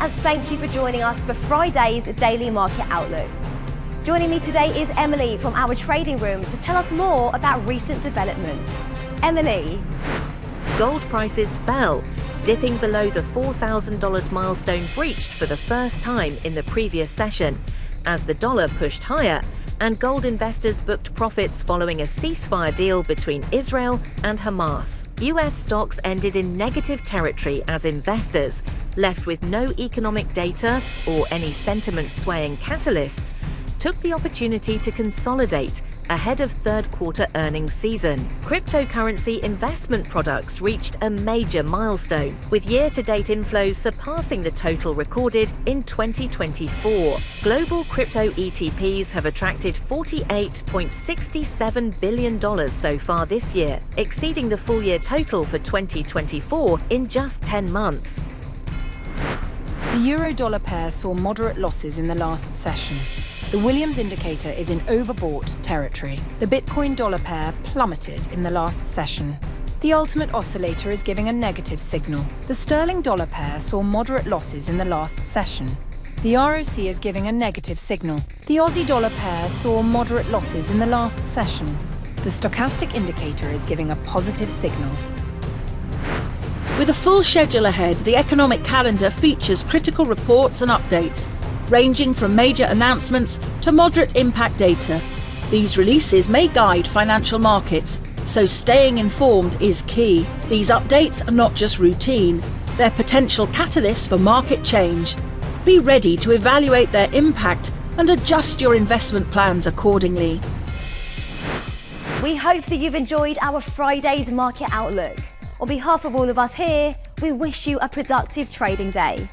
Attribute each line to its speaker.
Speaker 1: and thank you for joining us for Friday's Daily Market Outlook. Joining me today is Emily from our trading room to tell us more about recent developments. Emily.
Speaker 2: Gold prices fell, dipping below the $4,000 milestone breached for the first time in the previous session, as the dollar pushed higher and gold investors booked profits following a ceasefire deal between Israel and Hamas. US stocks ended in negative territory as investors, left with no economic data or any sentiment-swaying catalysts, took the opportunity to consolidate ahead of third-quarter earnings season. Cryptocurrency investment products reached a major milestone, with year-to-date inflows surpassing the total recorded in 2024. Global crypto ETPs have attracted $48.67 billion so far this year, exceeding the full-year total for 2024 in just 10 months.
Speaker 3: The euro-dollar pair saw moderate losses in the last session. The Williams indicator is in overbought territory. The Bitcoin-dollar pair plummeted in the last session. The ultimate oscillator is giving a negative signal. The sterling-dollar pair saw moderate losses in the last session. The ROC is giving a negative signal. The Aussie-dollar pair saw moderate losses in the last session. The stochastic indicator is giving a positive signal.
Speaker 4: With a full schedule ahead, the economic calendar features critical reports and updates, ranging from major announcements to moderate impact data. These releases may guide financial markets, so staying informed is key. These updates are not just routine, they're potential catalysts for market change. Be ready to evaluate their impact and adjust your investment plans accordingly.
Speaker 1: We hope that you've enjoyed our Friday's Market Outlook. On behalf of all of us here, we wish you a productive trading day.